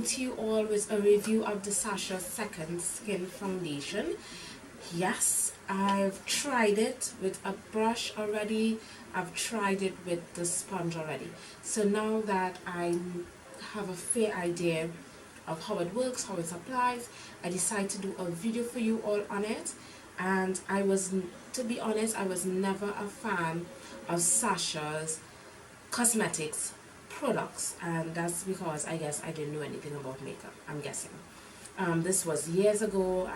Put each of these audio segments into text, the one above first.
to you all with a review of the Sacha Second Skin Foundation. Yes, I've tried it with a brush already. I've tried it with the sponge already. So now that I have a fair idea of how it works, how it applies, I decided to do a video for you all on it. And to be honest, I was never a fan of Sacha's cosmetics products, and that's because I guess I didn't know anything about makeup, I'm guessing. This was years ago.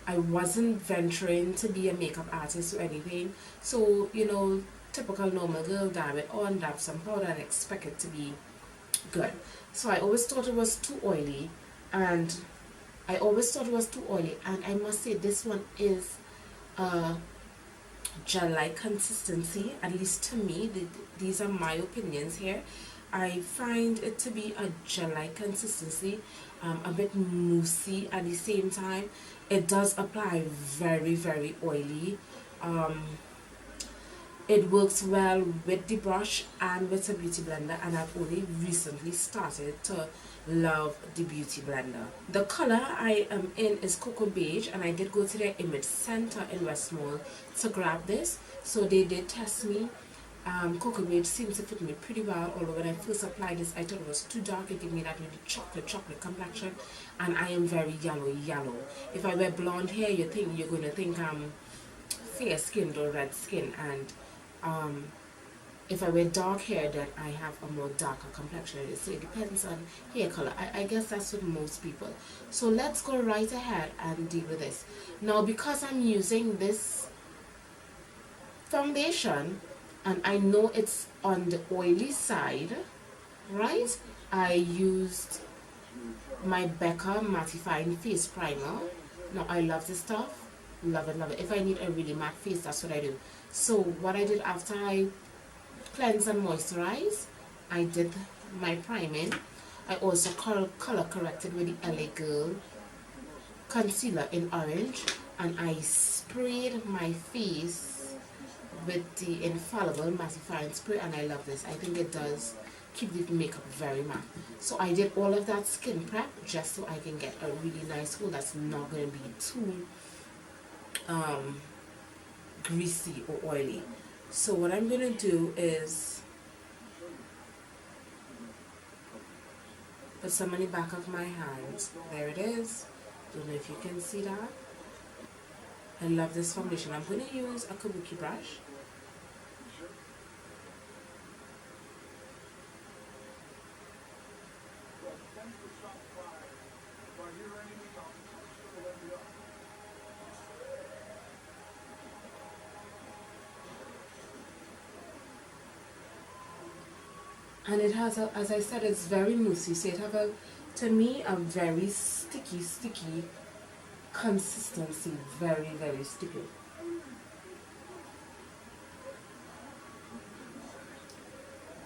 I wasn't venturing to be a makeup artist or anything, so you know, typical normal girl, dab it on, dab some powder and expect it to be good. So I always thought it was too oily, and I must say this one is gel-like consistency, at least to me. These are my opinions here. I find it to be a gel-like consistency, a bit moussey at the same time. It does apply very, very oily. It works well with the brush and with a beauty blender, and I've only recently started to love the beauty blender. The color I am in is Cocoa Beige, and I did go to their image center in West Mall to grab this, so they did test me. Cocoa Beige seems to fit me pretty well, although when I first applied this I thought it was too dark. It gave me that really chocolate complexion, and I am very yellow. If I wear blonde hair, you're going to think I'm fair skinned or red skin, and if I wear dark hair, then I have a more darker complexion. So it depends on hair color. I guess that's with most people. So let's go right ahead and deal with this. Now, because I'm using this foundation and I know it's on the oily side, right? I used my Becca Mattifying Face Primer. Now, I love this stuff. Love it. If I need a really matte face, that's what I do. So what I did after I cleanse and moisturize, I did my priming. I also color corrected with the LA Girl concealer in orange, and I sprayed my face with the Infallible mattifying spray, and I love this. I think it does keep the makeup very matte. So I did all of that skin prep just so I can get a really nice hold that's not going to be too greasy or oily. So what I'm going to do is put some on the back of my hands. There it is. Don't know if you can see that. I love this foundation. I'm going to use a kabuki brush. And it has a, as I said, it's very moussey, so it have a, to me, a very sticky consistency. Very, very sticky.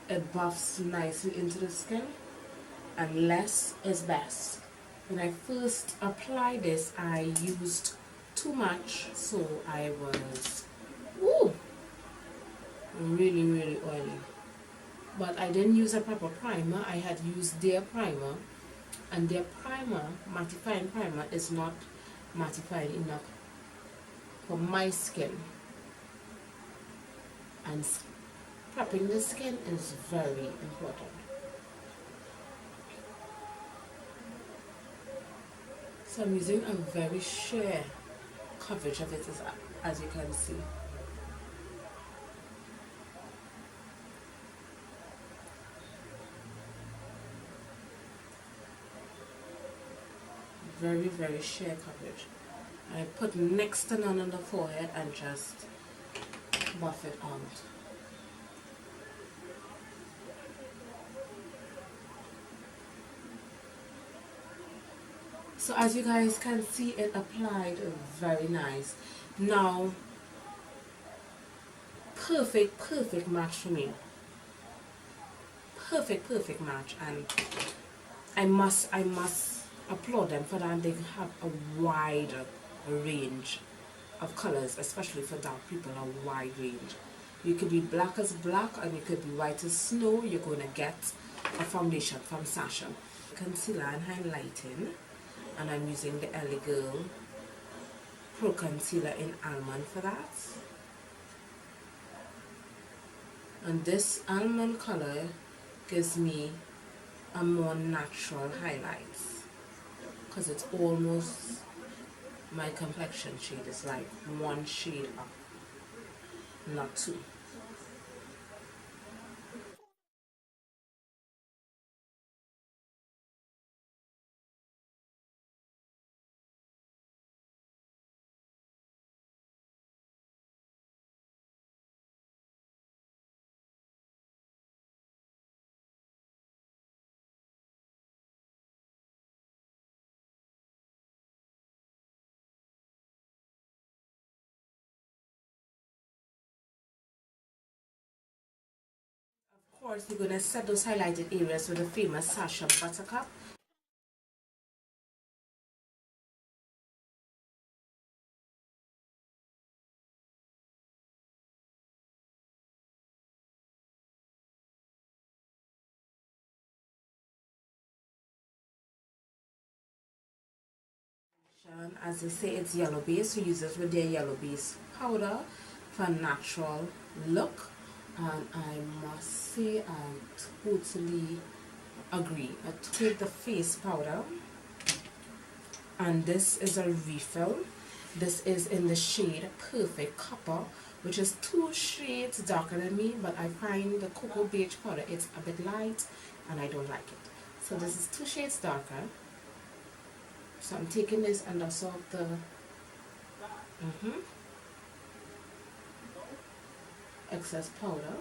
It buffs nicely into the skin, and less is best. When I first applied this, I used too much, so I was really oily. But I didn't use a proper primer. I had used their primer, and their primer, mattifying primer, is not mattifying enough for my skin. And prepping the skin is very important. So I'm using a very sheer coverage of it, as you can see. Very sheer coverage. I put next to none on the forehead and just buff it out. So as you guys can see, it applied very nice. Now, perfect match for me. Perfect match, and I must applaud them for that. They have a wide range of colors, especially for dark people, a wide range. You could be black as black, and you could be white as snow. You're going to get a foundation from Sacha. Concealer and highlighting, and I'm using the LA Girl Pro Concealer in Almond for that. And this almond color gives me a more natural highlights because it's almost my complexion shade. Is like one shade up, not two. Of course, you're going to set those highlighted areas with the famous Sacha Buttercup. As they say, it's yellow base, so use it with their yellow base powder for a natural look. And I must say I totally agree. I take the face powder, and this is a refill. This is in the shade Perfect Copper, which is 2 shades darker than me, but I find the cocoa beige powder, it's a bit light and I don't like it. So this is 2 shades darker. So I'm taking this and also the excess powder,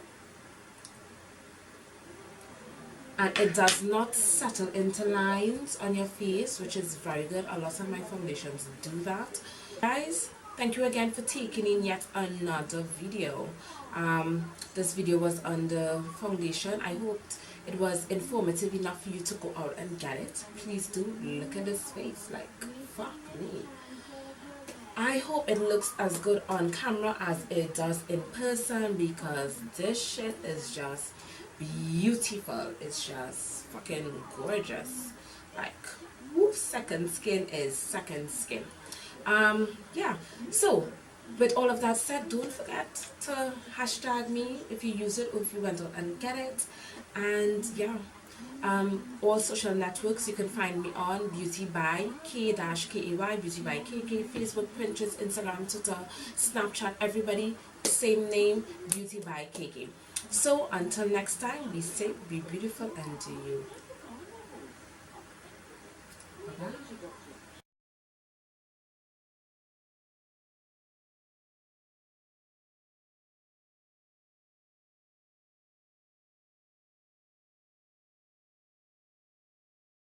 and it does not settle into lines on your face, which is very good. A lot of my foundations do that. Guys, thank you again for taking in yet another video. This video was on the foundation. I hoped it was informative enough for you to go out and get it. Please do look at this face, like fuck me. I hope it looks as good on camera as it does in person, because this shit is just beautiful. It's just fucking gorgeous. Like, whoop, second skin is second skin. Yeah, so with all of that said, don't forget to hashtag me if you use it or if you went out and get it. And yeah, all social networks you can find me on beautybyk-kay, beautybyk-kay, Facebook, Pinterest, Instagram, Twitter, Snapchat, everybody same name, beautybyk-kay. So until next time, be safe, be beautiful, and do you.